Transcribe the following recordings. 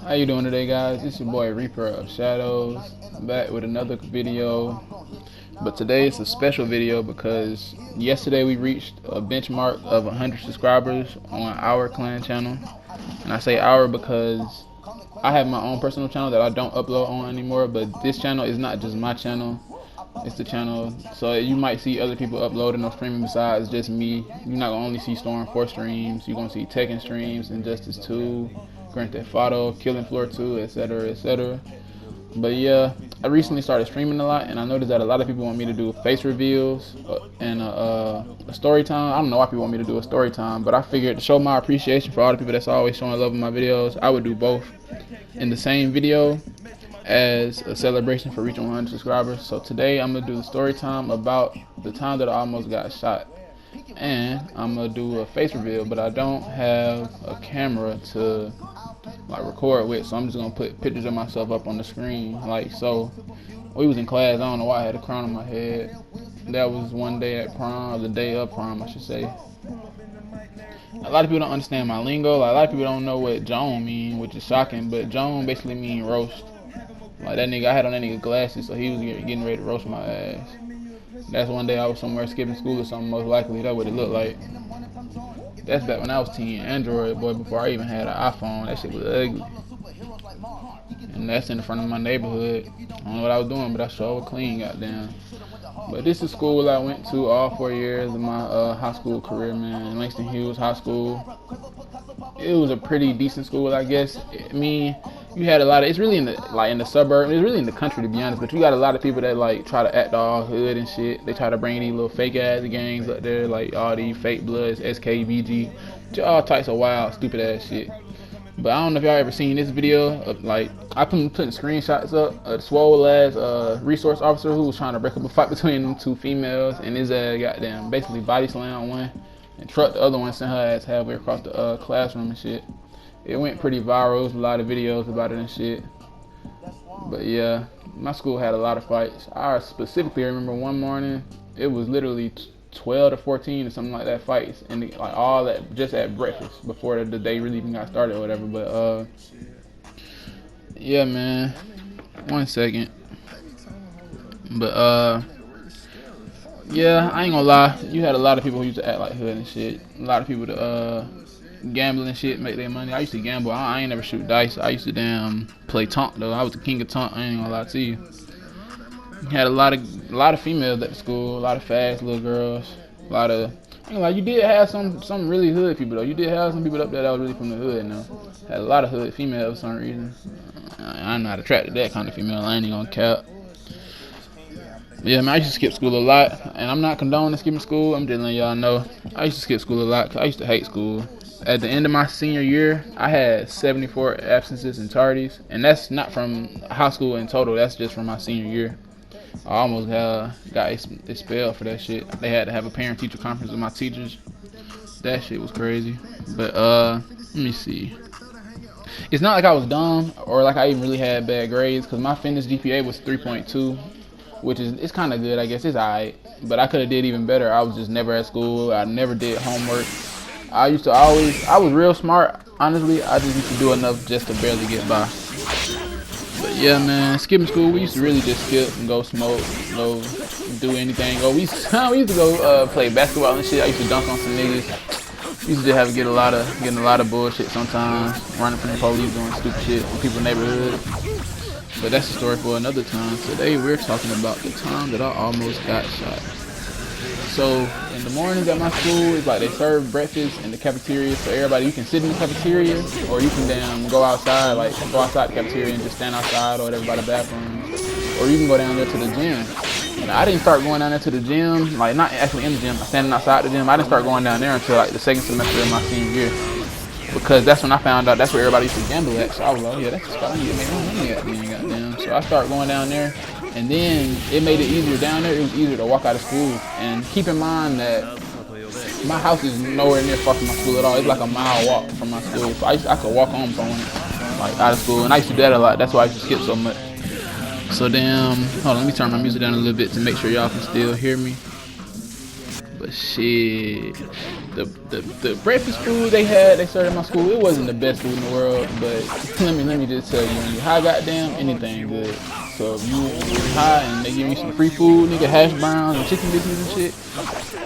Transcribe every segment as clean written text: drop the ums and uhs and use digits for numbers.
How you doing today, guys? It's your boy ReaperOf-Shadows. I'm back with another video, but today it's a special video because yesterday we reached a benchmark of 100 subscribers on our clan channel. And I say our because I have my own personal channel that I don't upload on anymore, but this channel is not just my channel. It's the channel, so you might see other people uploading or streaming besides just me. You're not gonna only see Storm 4 streams. You're gonna see Tekken streams, Injustice 2, Grand Theft Auto, Killing Floor 2, etc., etc. But yeah, I recently started streaming a lot, and I noticed that a lot of people want me to do face reveals and a story time. I don't know why people want me to do a story time, but I figured to show my appreciation for all the people that's always showing love in my videos, I would do both in the same video as a celebration for reaching 100 subscribers. So today I'm gonna do the story time about the time that I almost got shot, and I'm gonna do a face reveal, but I don't have a camera to like record with, so I'm just gonna put pictures of myself up on the screen like so. We was in class, I don't know why I had a crown on my head. That was one day at prom, or the day of prom I should say. A lot of people don't understand my lingo. Like, a lot of people don't know what Joan mean, which is shocking, but Joan basically mean roast. Like, that nigga, I had on that nigga glasses, so he was getting ready to roast my ass. That's one day I was somewhere skipping school or something, most likely. That's what it looked like. That's back when I was 10, Android, boy, before I even had an iPhone. That shit was ugly. And that's in front of my neighborhood. I don't know what I was doing, but I sure was clean, goddamn. But this is school I went to all 4 years of my high school career, man. Langston Hughes High School. It was a pretty decent school, I guess. I mean, you had a lot of, it's really in the suburb, it's really in the country to be honest, but you got a lot of people that like try to act all hood and shit. They try to bring these little fake ass gangs up there, like all these fake bloods, SKVG, all types of wild, stupid ass shit. But I don't know if y'all ever seen this video of, like, I putting screenshots up of the swole ass resource officer who was trying to break up a fight between them two females, and his ass goddamn basically body slammed one and trucked the other one, sent her ass halfway across the classroom and shit. It went pretty viral. There's a lot of videos about it and shit. But yeah, my school had a lot of fights. I specifically remember one morning, it was literally 12 to 14 or something like that fights, and like all that just at breakfast before the day really even got started or whatever. But yeah, man, 1 second. But yeah, I ain't gonna lie, you had a lot of people who used to act like hood and shit. A lot of people to gamble and shit, make their money. I used to gamble. I ain't never shoot dice. I used to damn play taunt though. I was the king of taunt. I ain't gonna lie to you. Had a lot of females at the school, a lot of fast little girls, a lot of, I ain't like, you did have some really hood people though. You did have some people up there that was really from the hood. Now had a lot of hood females for some reason. I'm not attracted to that kind of female. I ain't even gonna cap. Yeah, man, I used to skip school a lot, and I'm not condoning skipping school. I'm just letting y'all know I used to skip school a lot because I used to hate school. At the end of my senior year, I had 74 absences and tardies, and that's not from high school in total. That's just from my senior year. I almost got expelled for that shit. They had to have a parent-teacher conference with my teachers. That shit was crazy. But let me see. It's not like I was dumb or like I even really had bad grades, because my finished GPA was 3.2, which is, it's kind of good, I guess. It's alright, but I could have did even better. I was just never at school. I never did homework. I was real smart, honestly. I just used to do enough just to barely get by. But yeah, man, skipping school, we used to really just skip and go smoke, go do anything. We used to go play basketball and shit. I used to dunk on some niggas. We used to getting a lot of bullshit sometimes, running from the police, doing stupid shit in people's neighborhood. But that's a story for another time. Today we're talking about the time that I almost got shot. So in the mornings at my school, it's like they serve breakfast in the cafeteria for everybody. You can sit in the cafeteria, or you can go outside the cafeteria and just stand outside or whatever by the bathroom, or you can go down there to the gym. And I didn't start going down there to the gym, like not actually in the gym, standing outside the gym. I didn't start going down there until like the second semester of my senior year, because that's when I found out that's where everybody used to gamble at. So I was like, oh yeah, that's the spot I need to make my money at, man, goddamn. So I started going down there. And then it made it easier down there. It was easier to walk out of school. And keep in mind that my house is nowhere near far from my school at all. It's like a mile walk from my school. So I could walk home from like out of school. And I used to do that a lot. That's why I used to skip so much. So damn, hold on, let me turn my music down a little bit to make sure y'all can still hear me. But shit, the breakfast food they served at my school, it wasn't the best food in the world, but let me just tell you, when you high, goddamn, anything good. So if you high and they give me some free food, nigga, hash browns and chicken biscuits and shit,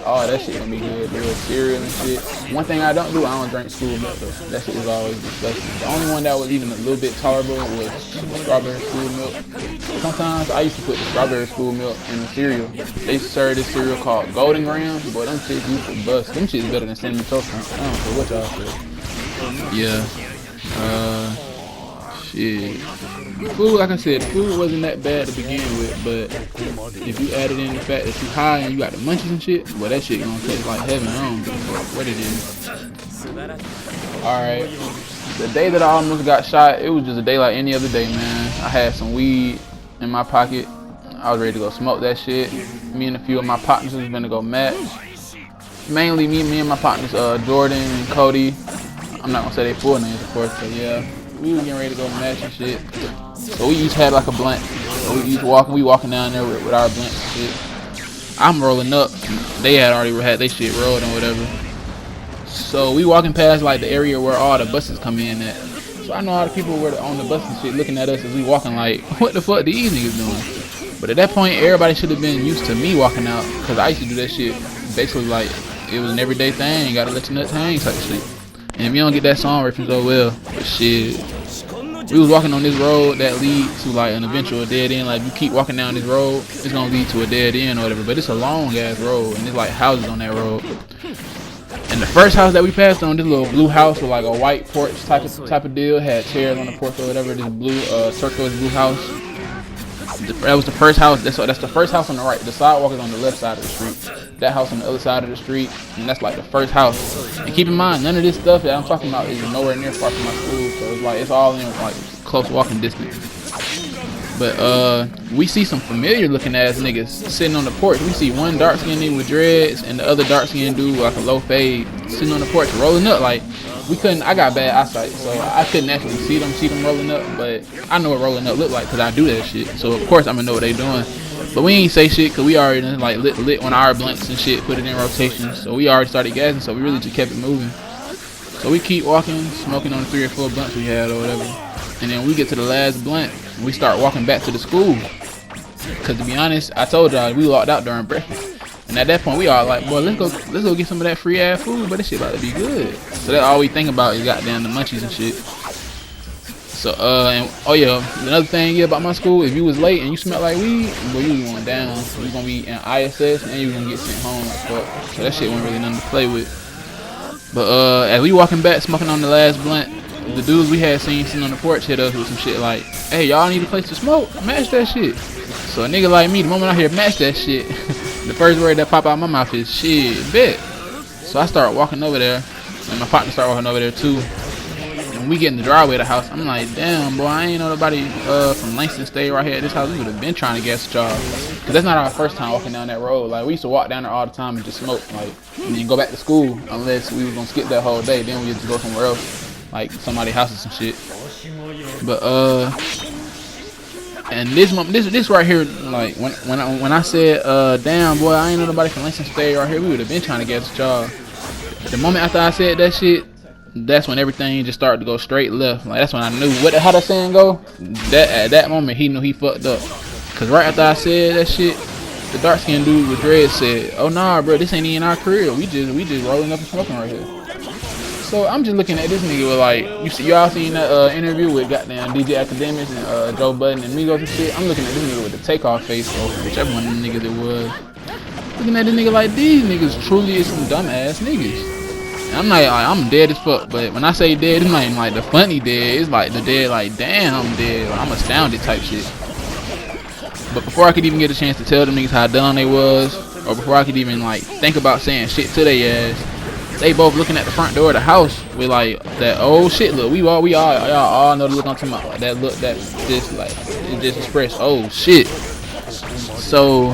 oh, that shit gonna be good, real cereal and shit. One thing I don't do, I don't drink school milk though. That shit was always disgusting. The only one that was even a little bit tolerable was strawberry school milk. Sometimes I used to put the strawberry school milk in the cereal. They serve this cereal called Golden Grams. Boy, them shits used to bust. Them shits better than cinnamon toast crunch. I don't care what y'all say. Yeah. Shit. Food, like I said, food wasn't that bad to begin with, but if you added in the fact that you high and you got the munchies and shit, well, that shit gonna taste like heaven. I don't give a fuck what it is. Alright. The day that I almost got shot, it was just a day like any other day, man. I had some weed in my pocket. I was ready to go smoke that shit. Me and a few of my partners was gonna go match. Mainly me and my partners, Jordan and Cody. I'm not gonna say their full names, of course, but yeah. We were getting ready to go match and shit. So we each had like a blunt. So we walking down there with our blunts and shit. I'm rolling up. They had already had their shit rolled and whatever. So we walking past like the area where all the buses come in at. So I know all the people were on the bus and shit looking at us as we walking like, what the fuck these niggas doing? But at that point, everybody should have been used to me walking out, because I used to do that shit basically like it was an everyday thing. You gotta let your nuts hang type shit. And if you don't get that song reference, oh well. But shit, we was walking on this road that leads to like an eventual dead end. Like if you keep walking down this road, it's gonna lead to a dead end or whatever. But it's a long ass road, and there's like houses on that road. And the first house that we passed on, this little blue house with like a white porch type of deal, had chairs on the porch or whatever. This blue turquoise blue house. That was the first house. That's the first house on the right. The sidewalk is on the left side of the street. That house on the other side of the street, and that's like the first house. And keep in mind, none of this stuff that I'm talking about is nowhere near far from my school. So it's like it's all in like close walking distance. But we see some familiar looking ass niggas sitting on the porch. We see one dark skinned nigga with dreads and the other dark skinned dude with like a low fade sitting on the porch rolling up. Like we couldn't. I got bad eyesight, so I couldn't actually see them rolling up. But I know what rolling up look like because I do that shit. So of course I'm gonna know what they doing. But we ain't say shit because we already like lit one of our blunts and shit, put it in rotation. So we already started gassing. So we really just kept it moving. So we keep walking, smoking on the 3 or 4 blunts we had or whatever. And then we get to the last blunt and we start walking back to the school. Cause to be honest, I told y'all we walked out during breakfast. And at that point we all like, boy, let's go get some of that free ass food, but this shit about to be good. So that's all we think about is goddamn the munchies and shit. So and oh yeah, another thing about my school, if you was late and you smelled like weed, boy, you was going down. You was gonna be in ISS and you was gonna get sent home like fuck. So that shit wasn't really nothing to play with. But as we walking back, smoking on the last blunt, the dudes we had seen sitting on the porch hit us with some shit like, hey, y'all need a place to smoke? Match that shit. So a nigga like me, the moment I hear match that shit, the first word that pop out my mouth is shit, bet. So I start walking over there, and my partner start walking over there too. And we get in the driveway of the house, I'm like, damn, boy, I ain't know nobody from Langston stay right here at this house. We would have been trying to gas the y'all. Cause that's not our first time walking down that road. Like we used to walk down there all the time and just smoke, like, and then go back to school unless we was gonna skip that whole day. Then we had to go somewhere else, like somebody's house or some shit. But and this right here, like when I said damn boy, I ain't know nobody from Langston stay right here, we would have been trying to gas the y'all. The moment after I said that shit, that's when everything just started to go straight left. Like that's when I knew how that saying go. That at that moment he knew he fucked up. Cause right after I said that shit, the dark skinned dude with dreads said, "Oh nah, bro, this ain't even our career. We just rolling up and smoking right here." So I'm just looking at this nigga with like, y'all seen that interview with goddamn DJ Academics and Joe Budden and Migos and shit. I'm looking at this nigga with the takeoff face, or whichever one of them niggas it was. Looking at this nigga like these niggas truly is some dumb ass niggas. And I'm like, I'm dead as fuck. But when I say dead, it's not even like the funny dead. It's like the dead, like damn, I'm dead. Like, I'm astounded type shit. But before I could even get a chance to tell them niggas how done they was, or before I could even like think about saying shit to their ass, they both looking at the front door of the house with like that old shit look. Y'all all know the look I'm talking about. Like, that look that just like it just expressed oh shit. So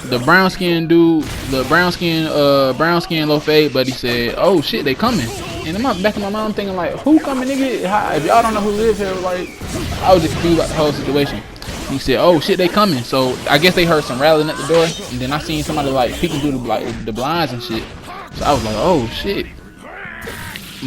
the brown skinned dude, the brown skin low fade buddy said, oh shit, they coming. And in my back of my mind I'm thinking like, who coming, nigga? If y'all don't know who lives here, like I was just confused about the whole situation. He said, oh shit, they coming. So I guess they heard some rattling at the door, and then I seen somebody like peeking through the blinds and shit. So I was like, oh shit.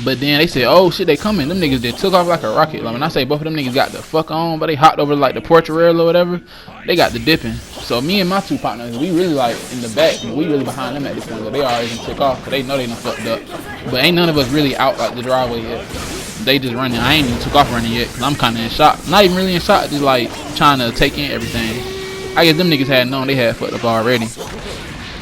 But then they said, oh shit, they coming. Them niggas just took off like a rocket. Like when I say both of them niggas got the fuck on, but they hopped over like the porch rail or whatever. They got the dipping. So me and my two partners, we really like in the back. We really behind them at this point. So they already done took off because they know they done fucked up. But ain't none of us really out like the driveway yet. They just running. I ain't even took off running yet because I'm kind of in shock. Not even really in shock, just like trying to take in everything. I guess them niggas had known they had fucked up already.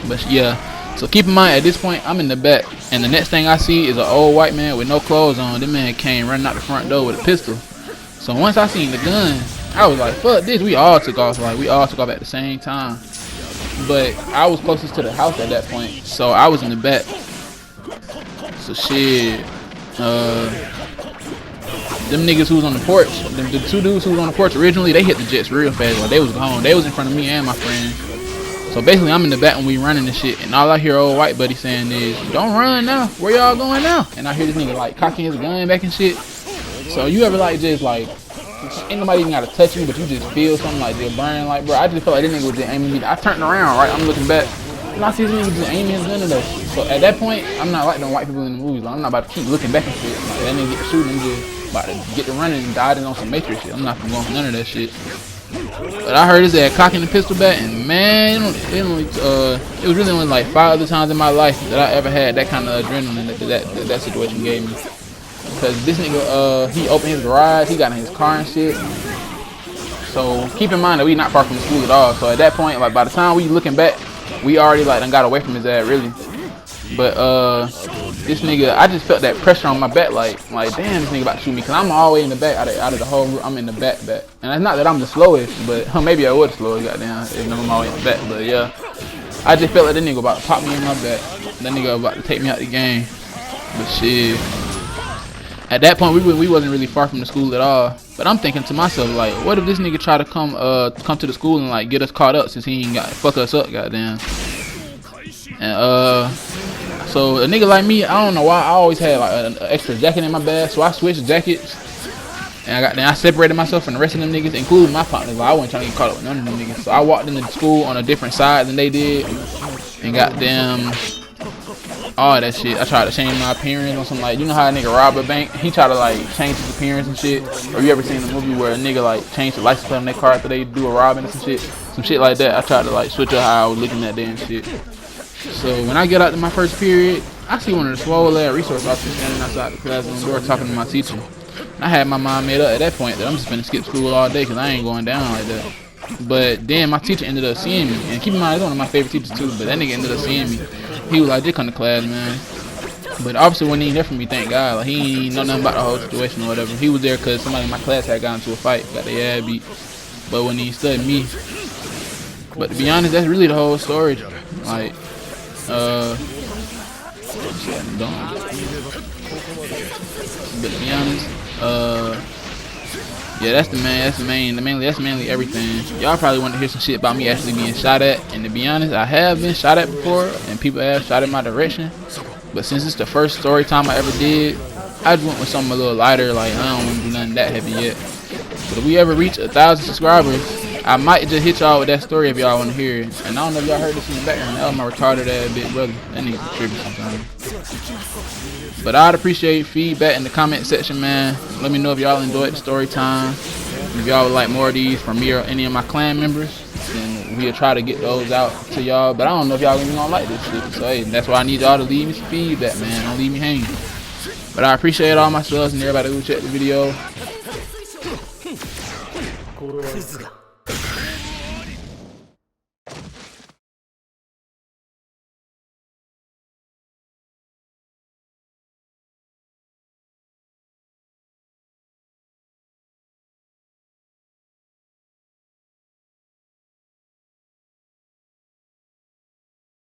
But yeah. So keep in mind, at this point, I'm in the back, and the next thing I see is an old white man with no clothes on. This man came running out the front door with a pistol. So once I seen the gun, I was like, fuck this. We all took off. Like, we all took off at the same time. But I was closest to the house at that point, so I was in the back. So shit, them niggas who was on the porch, the two dudes who was on the porch originally, they hit the jets real fast. Like, they was gone. They was in front of me and my friend. So basically, I'm in the back when we running this shit, and all I hear old white buddy saying is, "Don't run now. Where y'all going now?" And I hear this nigga like cocking his gun back and shit. So you ever like just like, ain't nobody even gotta touch you, but you just feel something like just burning, like, bro. I just felt like this nigga was just aiming me. I turned around, right? I'm looking back, and I see this nigga just aiming his gun at us. So at that point, I'm not like them white people in the movies. Like, I'm not about to keep looking back and shit. Like, that nigga get to shooting, I'm just about to get to running and dodging on some Matrix shit. I'm not going for none of that shit. But I heard his dad cocking the pistol back, and man, it was really only like 5 other times in my life that I ever had that kind of adrenaline that situation gave me. Because this nigga, he opened his garage, he got in his car and shit. So keep in mind that we not far from the school at all. So at that point, like by the time we looking back, we already like done got away from his dad really. But this nigga, I just felt that pressure on my back, like damn, this nigga about to shoot me, cause I'm all the way in the back, out of the whole room, I'm in the back, and it's not that I'm the slowest, but maybe I was slow, goddamn, if I'm all the way in the back, but yeah, I just felt like that nigga about to pop me in my back, that nigga about to take me out the game, but shit, at that point we wasn't really far from the school at all, but I'm thinking to myself like, what if this nigga try to come to the school and like get us caught up since he ain't got fuck us up, goddamn, and so a nigga like me, I don't know why I always had like an extra jacket in my bag, so I switched jackets, and I separated myself from the rest of them niggas, including my partners. Like, I wasn't trying to get caught up with none of them niggas, so I walked into school on a different side than they did, and got them all that shit. I tried to change my appearance on some, like, you know how a nigga rob a bank? He tried to like change his appearance and shit. Or you ever seen a movie where a nigga like changed the license plate on their car after they do a robbing or some shit like that? I tried to like switch up how I was looking at them and shit. So when I get out to my first period, I see one of the swole ass resource officers standing outside the classroom door talking to my teacher. And I had my mind made up at that point that I'm just gonna skip school all day because I ain't going down like that. But then my teacher ended up seeing me, and keep in mind, he's one of my favorite teachers too, but that nigga ended up seeing me. He was like, just come to class, man. But obviously wasn't even there for me, thank God. Like, he ain't know nothing about the whole situation or whatever. He was there because somebody in my class had gotten into a fight, got their ass beat. But when he studied me, but to be honest, that's really the whole story. Like, but to be honest, yeah, that's mainly everything. Y'all probably want to hear some shit about me actually being shot at, and to be honest, I have been shot at before, and people have shot in my direction. But since it's the first story time I ever did, I just went with something a little lighter. Like, I don't want to do nothing that heavy yet. But if we ever reach 1,000 subscribers, I might just hit y'all with that story if y'all want to hear it. And I don't know if y'all heard this in the background. That was my retarded ass big brother. That nigga's trippy sometimes. But I'd appreciate feedback in the comment section, man. Let me know if y'all enjoyed the story time. If y'all would like more of these from me or any of my clan members, then we'll try to get those out to y'all. But I don't know if y'all even gonna like this shit. So hey, that's why I need y'all to leave me some feedback, man. Don't leave me hanging. But I appreciate all my subs and everybody who checked the video.